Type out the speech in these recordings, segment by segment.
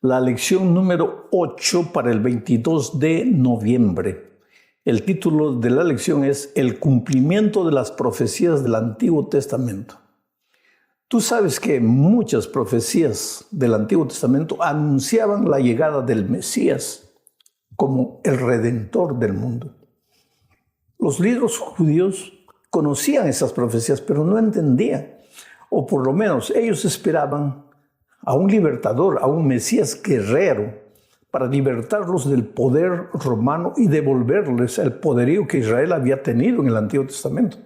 la lección número 8 para el 22 de noviembre. El título de la lección es El cumplimiento de las profecías del Antiguo Testamento. Tú sabes que muchas profecías del Antiguo Testamento anunciaban la llegada del Mesías como el Redentor del mundo. Los líderes judíos conocían esas profecías, pero no entendían, o por lo menos ellos esperaban a un libertador, a un Mesías guerrero, para libertarlos del poder romano y devolverles el poderío que Israel había tenido en el Antiguo Testamento.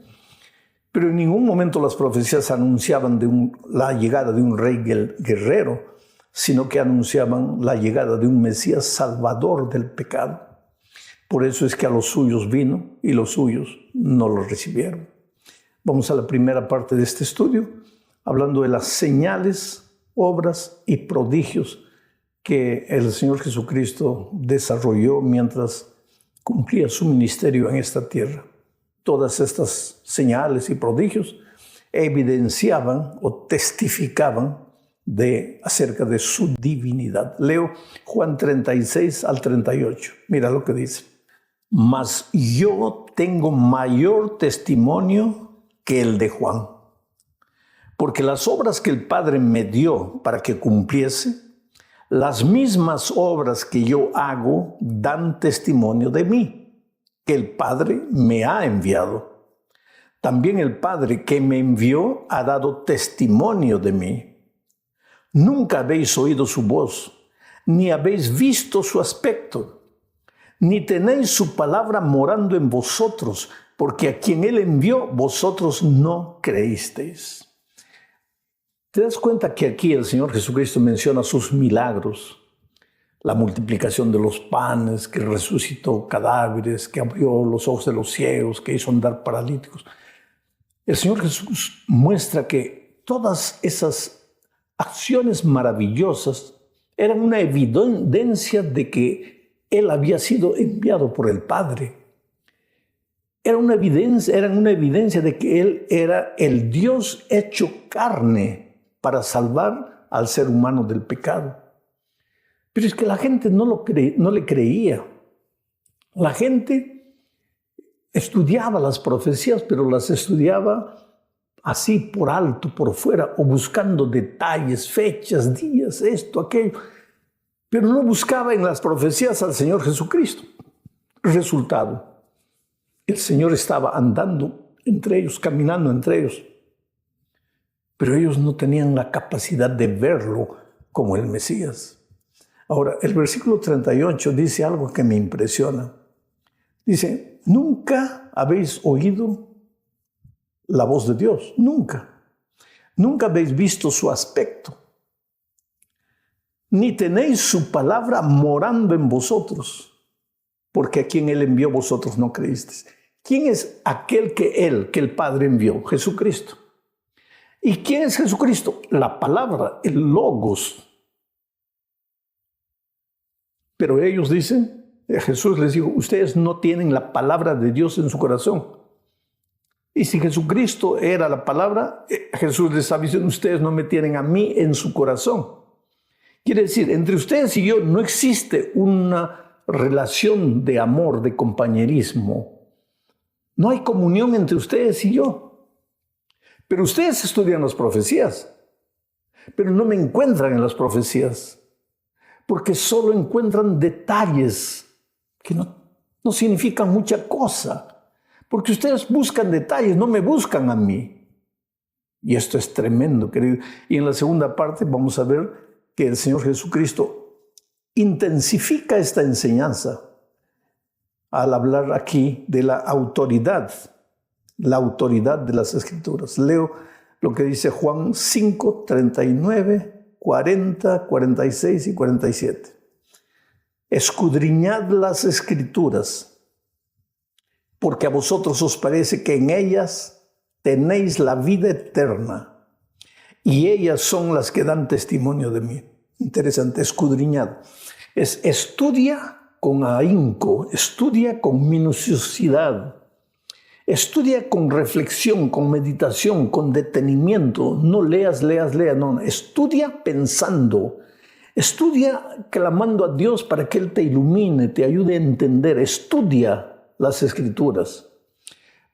Pero en ningún momento las profecías anunciaban la llegada de un rey guerrero, sino que anunciaban la llegada de un Mesías salvador del pecado. Por eso es que a los suyos vino y los suyos no lo recibieron. Vamos a la primera parte de este estudio, hablando de las señales, obras y prodigios que el Señor Jesucristo desarrolló mientras cumplía su ministerio en esta tierra. Todas estas señales y prodigios evidenciaban o testificaban acerca de su divinidad. Leo Juan 36 al 38. Mira lo que dice. Mas yo tengo mayor testimonio que el de Juan, porque las obras que el Padre me dio para que cumpliese, las mismas obras que yo hago dan testimonio de mí, que el Padre me ha enviado. También el Padre que me envió ha dado testimonio de mí. Nunca habéis oído su voz, ni habéis visto su aspecto, ni tenéis su palabra morando en vosotros, porque a quien Él envió, vosotros no creísteis. ¿Te das cuenta que aquí el Señor Jesucristo menciona sus milagros? La multiplicación de los panes, que resucitó cadáveres, que abrió los ojos de los ciegos, que hizo andar paralíticos. El Señor Jesús muestra que todas esas acciones maravillosas eran una evidencia de que Él había sido enviado por el Padre. Eran una evidencia de que Él era el Dios hecho carne para salvar al ser humano del pecado. Pero es que la gente no le creía. La gente estudiaba las profecías, pero las estudiaba así por alto, por fuera, o buscando detalles, fechas, días, esto, aquello. Pero no buscaba en las profecías al Señor Jesucristo. Resultado, el Señor estaba andando entre ellos, caminando entre ellos, pero ellos no tenían la capacidad de verlo como el Mesías. Ahora, el versículo 38 dice algo que me impresiona. Dice, nunca habéis oído la voz de Dios, nunca. Nunca habéis visto su aspecto, ni tenéis su palabra morando en vosotros, porque a quien Él envió vosotros no creísteis. ¿Quién es aquel que el Padre envió? Jesucristo. ¿Y quién es Jesucristo? La palabra, el Logos. Pero ellos dicen, Jesús les dijo, ustedes no tienen la palabra de Dios en su corazón. Y si Jesucristo era la palabra, Jesús les está diciendo, ustedes no me tienen a mí en su corazón. Quiere decir, entre ustedes y yo no existe una relación de amor, de compañerismo. No hay comunión entre ustedes y yo. Pero ustedes estudian las profecías, pero no me encuentran en las profecías, porque solo encuentran detalles que no significan mucha cosa, porque ustedes buscan detalles, no me buscan a mí. Y esto es tremendo, querido. Y en la segunda parte vamos a ver que el Señor Jesucristo intensifica esta enseñanza al hablar aquí de la autoridad de las Escrituras. Leo lo que dice Juan 5, 39, 40, 46 y 47. Escudriñad las Escrituras, porque a vosotros os parece que en ellas tenéis la vida eterna, y ellas son las que dan testimonio de mí. Interesante, escudriñad. Estudia con ahínco, estudia con minuciosidad, estudia con reflexión, con meditación, con detenimiento. No leas, no. Estudia pensando. Estudia clamando a Dios para que Él te ilumine, te ayude a entender. Estudia las Escrituras,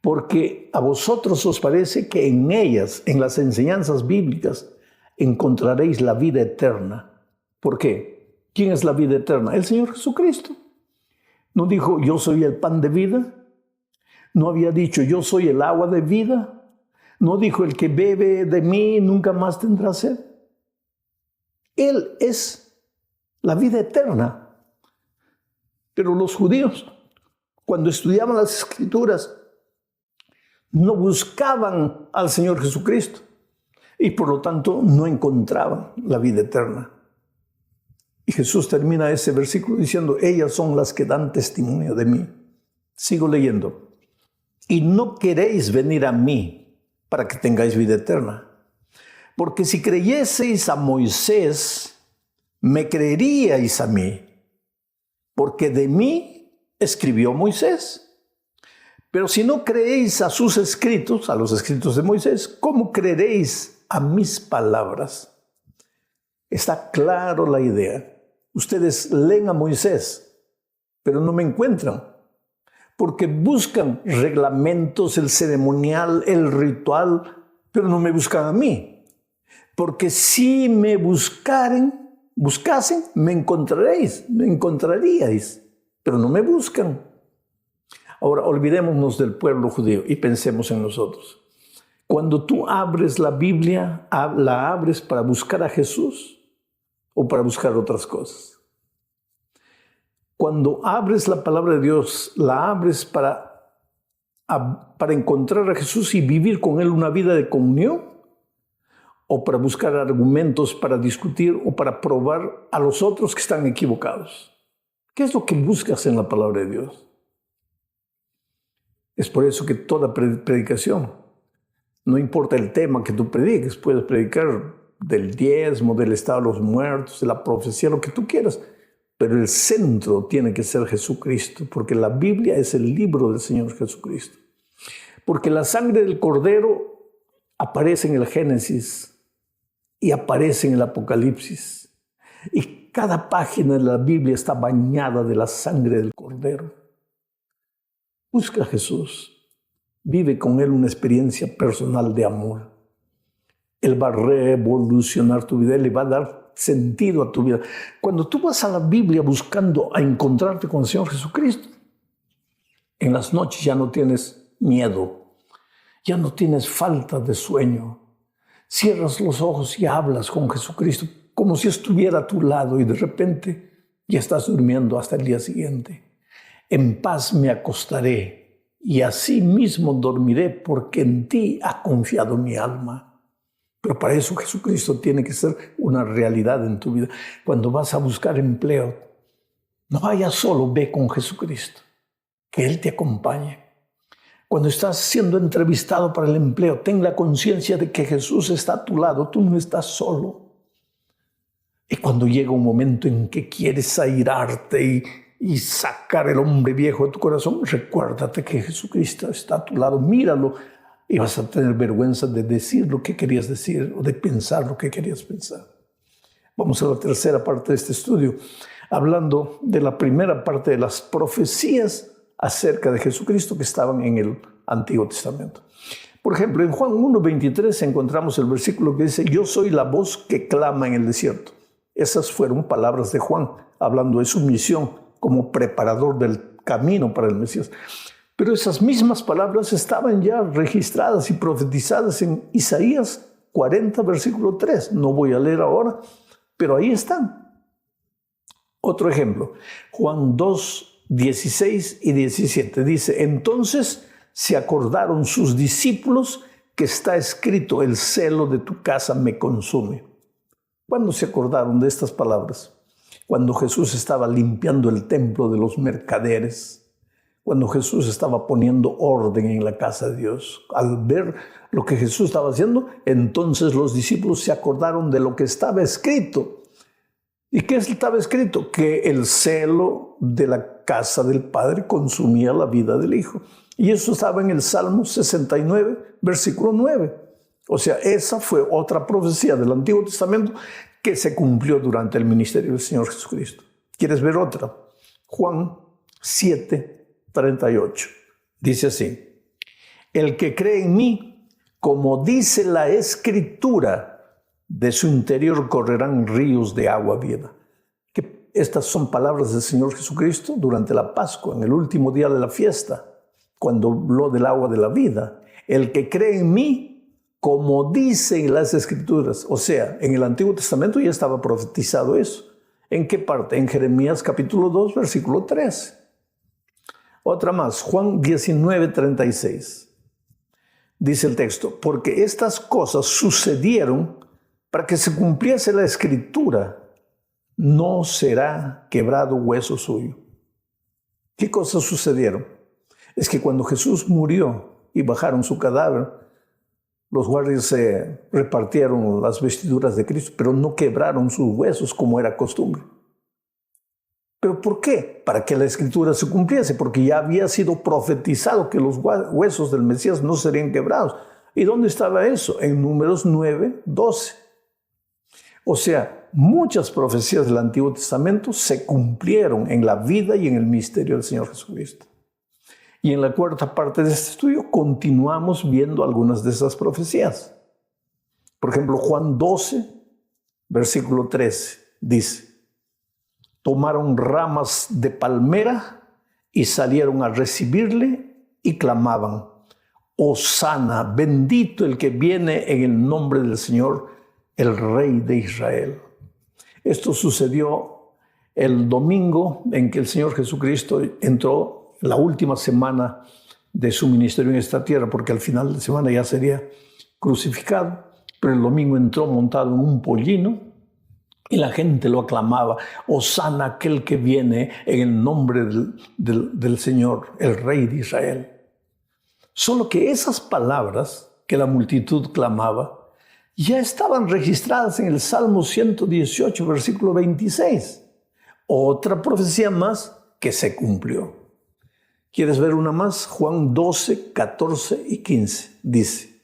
porque a vosotros os parece que en ellas, en las enseñanzas bíblicas, encontraréis la vida eterna. ¿Por qué? ¿Quién es la vida eterna? El Señor Jesucristo. ¿No dijo, yo soy el pan de vida? ¿No había dicho, yo soy el agua de vida? ¿No dijo, el que bebe de mí nunca más tendrá sed? Él es la vida eterna. Pero los judíos, cuando estudiaban las Escrituras, no buscaban al Señor Jesucristo y por lo tanto no encontraban la vida eterna. Y Jesús termina ese versículo diciendo, ellas son las que dan testimonio de mí. Sigo leyendo. Y no queréis venir a mí para que tengáis vida eterna. Porque si creyeseis a Moisés, me creeríais a mí, porque de mí escribió Moisés. Pero si no creéis a sus escritos, a los escritos de Moisés, ¿cómo creeréis a mis palabras? Está claro la idea. Ustedes leen a Moisés, pero no me encuentran, porque buscan reglamentos, el ceremonial, el ritual, pero no me buscan a mí. Porque si me buskasen, me encontraríais, pero no me buscan. Ahora, olvidémonos del pueblo judío y pensemos en nosotros. Cuando tú abres la Biblia, ¿la abres para buscar a Jesús o para buscar otras cosas? Cuando abres la palabra de Dios, ¿la abres para encontrar a Jesús y vivir con Él una vida de comunión? ¿O para buscar argumentos, para discutir o para probar a los otros que están equivocados? ¿Qué es lo que buscas en la palabra de Dios? Es por eso que toda predicación, no importa el tema que tú prediques, puedes predicar del diezmo, del estado de los muertos, de la profecía, lo que tú quieras, pero el centro tiene que ser Jesucristo, porque la Biblia es el libro del Señor Jesucristo. Porque la sangre del Cordero aparece en el Génesis y aparece en el Apocalipsis. Y cada página de la Biblia está bañada de la sangre del Cordero. Busca a Jesús. Vive con Él una experiencia personal de amor. Él va a revolucionar tu vida. Él le va a dar sentido a tu vida. Cuando tú vas a la Biblia buscando a encontrarte con el Señor Jesucristo, en las noches ya no tienes miedo. Ya no tienes falta de sueño. Cierras los ojos y hablas con Jesucristo como si estuviera a tu lado y de repente ya estás durmiendo hasta el día siguiente. En paz me acostaré y así mismo dormiré porque en ti ha confiado mi alma. Pero para eso Jesucristo tiene que ser una realidad en tu vida. Cuando vas a buscar empleo, no vayas solo, ve con Jesucristo, que Él te acompañe. Cuando estás siendo entrevistado para el empleo, ten la conciencia de que Jesús está a tu lado, tú no estás solo. Y cuando llega un momento en que quieres airarte y sacar el hombre viejo de tu corazón, recuérdate que Jesucristo está a tu lado, míralo y vas a tener vergüenza de decir lo que querías decir o de pensar lo que querías pensar. Vamos a la tercera parte de este estudio, hablando de la primera parte de las profecías acerca de Jesucristo que estaban en el Antiguo Testamento. Por ejemplo, en Juan 1:23 encontramos el versículo que dice, yo soy la voz que clama en el desierto. Esas fueron palabras de Juan, hablando de su misión como preparador del camino para el Mesías. Pero esas mismas palabras estaban ya registradas y profetizadas en Isaías 40, versículo 3. No voy a leer ahora, pero ahí están. Otro ejemplo, Juan 2:16 y 17 dice, entonces se acordaron sus discípulos que está escrito, el celo de tu casa me consume. ¿Cuándo se acordaron de estas palabras? Cuando Jesús estaba limpiando el templo de los mercaderes, cuando Jesús estaba poniendo orden en la casa de Dios. Al ver lo que Jesús estaba haciendo, entonces los discípulos se acordaron de lo que estaba escrito. ¿Y qué estaba escrito? Que el celo de la casa del Padre consumía la vida del Hijo. Y eso estaba en el Salmo 69, versículo 9. O sea, esa fue otra profecía del Antiguo Testamento que se cumplió durante el ministerio del Señor Jesucristo. ¿Quieres ver otra? Juan 7:38. Dice así: el que cree en mí, como dice la Escritura, de su interior correrán ríos de agua viva. Estas son palabras del Señor Jesucristo durante la Pascua, en el último día de la fiesta, cuando habló del agua de la vida. El que cree en mí, como dicen las Escrituras. O sea, en el Antiguo Testamento ya estaba profetizado eso. ¿En qué parte? En Jeremías capítulo 2, versículo 13. Otra más, Juan 19:36. Dice el texto: porque estas cosas sucedieron para que se cumpliese la Escritura, no será quebrado hueso suyo. ¿Qué cosas sucedieron? Es que cuando Jesús murió y bajaron su cadáver, los guardias se repartieron las vestiduras de Cristo, pero no quebraron sus huesos como era costumbre. ¿Pero por qué? Para que la Escritura se cumpliese, porque ya había sido profetizado que los huesos del Mesías no serían quebrados. ¿Y dónde estaba eso? En Números 9:12. O sea, muchas profecías del Antiguo Testamento se cumplieron en la vida y en el misterio del Señor Jesucristo. Y en la cuarta parte de este estudio continuamos viendo algunas de esas profecías. Por ejemplo, Juan 12, versículo 13, dice: tomaron ramas de palmera y salieron a recibirle y clamaban: Hosana, bendito el que viene en el nombre del Señor, el Rey de Israel. Esto sucedió el domingo en que el Señor Jesucristo entró la última semana de su ministerio en esta tierra, porque al final de semana ya sería crucificado, pero el domingo entró montado en un pollino y la gente lo aclamaba: Hosana aquel que viene en el nombre del Señor, el Rey de Israel. Solo que esas palabras que la multitud clamaba ya estaban registradas en el Salmo 118, versículo 26. Otra profecía más que se cumplió. ¿Quieres ver una más? Juan 12, 14 y 15. Dice: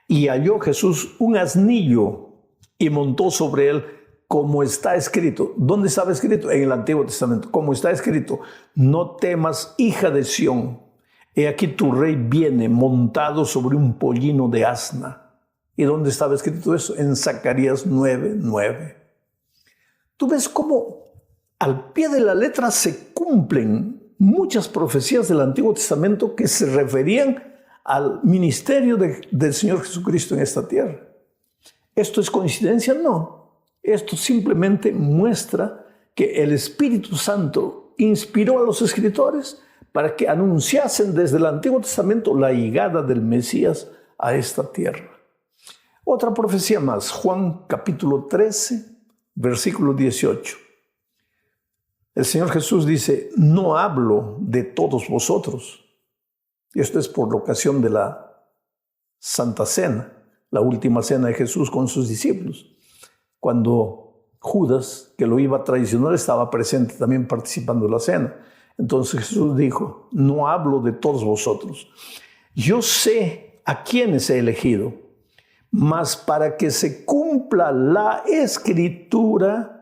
y halló Jesús un asnillo y montó sobre él, como está escrito. ¿Dónde estaba escrito? En el Antiguo Testamento. Como está escrito: no temas, hija de Sión. He aquí tu rey viene montado sobre un pollino de asna. ¿Y dónde estaba escrito eso? En Zacarías 9:9. Tú ves cómo al pie de la letra se cumplen muchas profecías del Antiguo Testamento que se referían al ministerio del Señor Jesucristo en esta tierra. ¿Esto es coincidencia? No. Esto simplemente muestra que el Espíritu Santo inspiró a los escritores para que anunciasen desde el Antiguo Testamento la llegada del Mesías a esta tierra. Otra profecía más, Juan capítulo 13, versículo 18. El Señor Jesús dice: no hablo de todos vosotros. Y esto es por la ocasión de la Santa Cena, la última cena de Jesús con sus discípulos. Cuando Judas, que lo iba a traicionar, estaba presente también participando de la cena. Entonces Jesús dijo: no hablo de todos vosotros. Yo sé a quiénes he elegido, mas para que se cumpla la Escritura,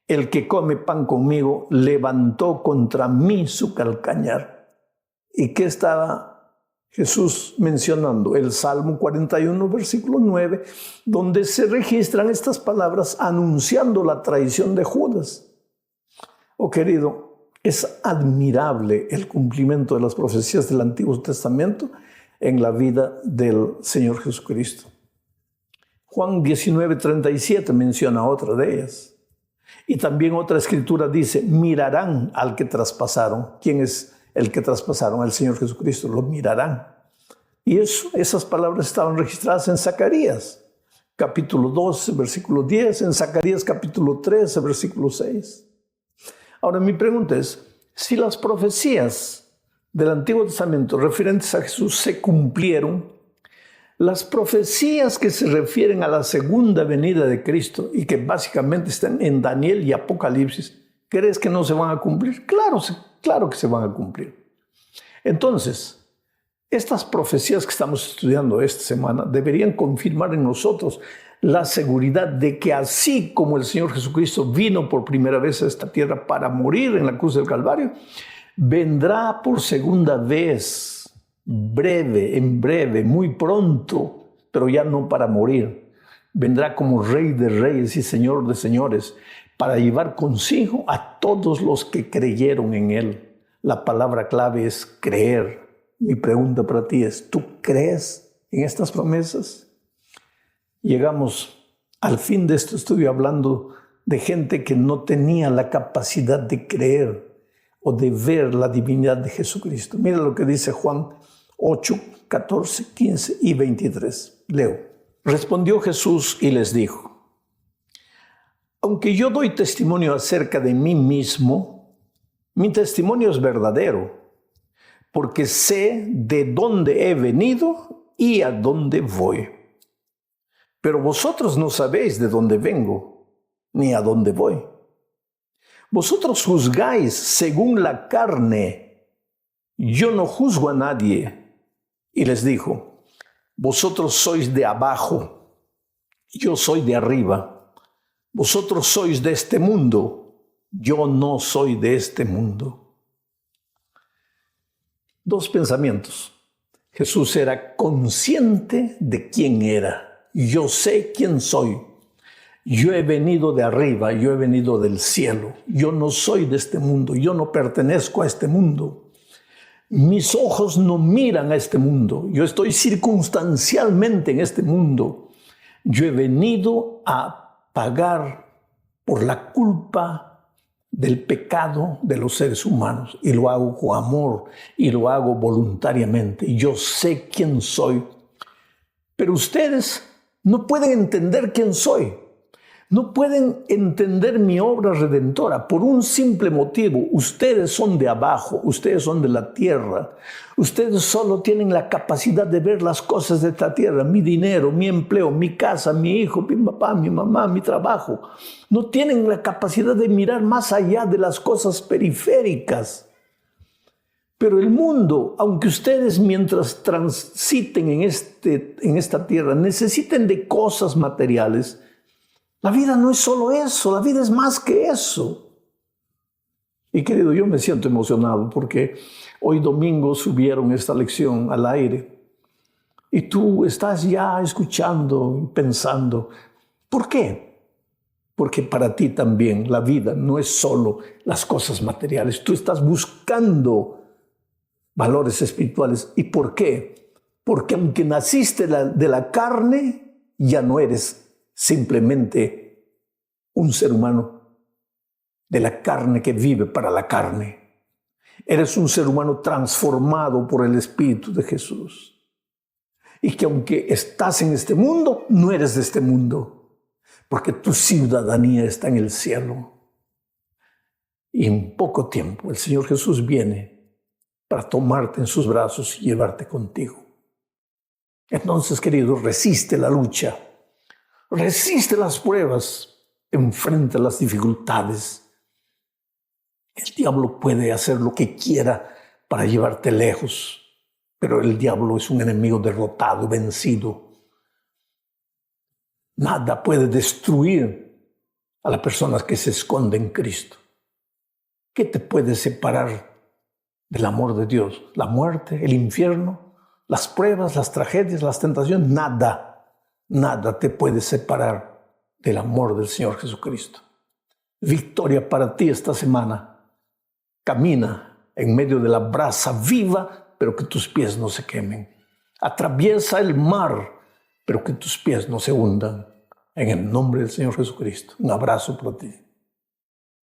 el que come pan conmigo levantó contra mí su calcañar. ¿Y qué estaba Jesús mencionando? El Salmo 41, versículo 9, donde se registran estas palabras anunciando la traición de Judas. Oh querido, es admirable el cumplimiento de las profecías del Antiguo Testamento en la vida del Señor Jesucristo. Juan 19:37 menciona otra de ellas. Y también otra escritura dice: mirarán al que traspasaron. ¿Quién es el que traspasaron? Al Señor Jesucristo. Lo mirarán. Y esas palabras estaban registradas en Zacarías, capítulo 12, versículo 10, en Zacarías capítulo 13, versículo 6. Ahora mi pregunta es, si las profecías del Antiguo Testamento referentes a Jesús se cumplieron, las profecías que se refieren a la segunda venida de Cristo y que básicamente están en Daniel y Apocalipsis, ¿crees que no se van a cumplir? Claro que se van a cumplir. Entonces, estas profecías que estamos estudiando esta semana deberían confirmar en nosotros la seguridad de que así como el Señor Jesucristo vino por primera vez a esta tierra para morir en la cruz del Calvario, vendrá por segunda vez, en breve, muy pronto, pero ya no para morir. Vendrá como Rey de Reyes y Señor de Señores para llevar consigo a todos los que creyeron en Él. La palabra clave es creer. Mi pregunta para ti es, ¿tú crees en estas promesas? Llegamos al fin de este estudio hablando de gente que no tenía la capacidad de creer o de ver la divinidad de Jesucristo. Mira lo que dice Juan 8, 14, 15 y 23. Leo. Respondió Jesús y les dijo: aunque yo doy testimonio acerca de mí mismo, mi testimonio es verdadero, porque sé de dónde he venido y a dónde voy. Pero vosotros no sabéis de dónde vengo, ni a dónde voy. Vosotros juzgáis según la carne. Yo no juzgo a nadie. Y les dijo: vosotros sois de abajo, yo soy de arriba. Vosotros sois de este mundo, yo no soy de este mundo. Dos pensamientos. Jesús era consciente de quién era. Yo sé quién soy. Yo he venido de arriba, yo he venido del cielo. Yo no soy de este mundo, yo no pertenezco a este mundo. Mis ojos no miran a este mundo. Yo estoy circunstancialmente en este mundo. Yo he venido a pagar por la culpa del pecado de los seres humanos. Y lo hago con amor y lo hago voluntariamente. Yo sé quién soy. Pero ustedes no pueden entender quién soy. No pueden entender mi obra redentora por un simple motivo. Ustedes son de abajo, ustedes son de la tierra. Ustedes solo tienen la capacidad de ver las cosas de esta tierra, mi dinero, mi empleo, mi casa, mi hijo, mi papá, mi mamá, mi trabajo. No tienen la capacidad de mirar más allá de las cosas periféricas. Pero el mundo, aunque ustedes mientras transiten en esta tierra necesiten de cosas materiales, la vida no es solo eso, la vida es más que eso. Y querido, yo me siento emocionado porque hoy domingo subieron esta lección al aire y tú estás ya escuchando y pensando, ¿por qué? Porque para ti también la vida no es solo las cosas materiales, tú estás buscando valores espirituales. ¿Y por qué? Porque aunque naciste de la carne, ya no eres simplemente un ser humano de la carne que vive para la carne. Eres un ser humano transformado por el Espíritu de Jesús. Y que aunque estás en este mundo, no eres de este mundo, porque tu ciudadanía está en el cielo. Y en poco tiempo el Señor Jesús viene para tomarte en sus brazos y llevarte contigo. Entonces, querido, resiste la lucha. Resiste las pruebas, enfrenta las dificultades. El diablo puede hacer lo que quiera para llevarte lejos, pero el diablo es un enemigo derrotado, vencido. Nada puede destruir a la persona que se esconde en Cristo. ¿Qué te puede separar del amor de Dios? ¿La muerte, el infierno, las pruebas, las tragedias, las tentaciones? Nada. Nada te puede separar del amor del Señor Jesucristo. Victoria para ti esta semana. Camina en medio de la brasa viva, pero que tus pies no se quemen. Atraviesa el mar, pero que tus pies no se hundan. En el nombre del Señor Jesucristo. Un abrazo para ti.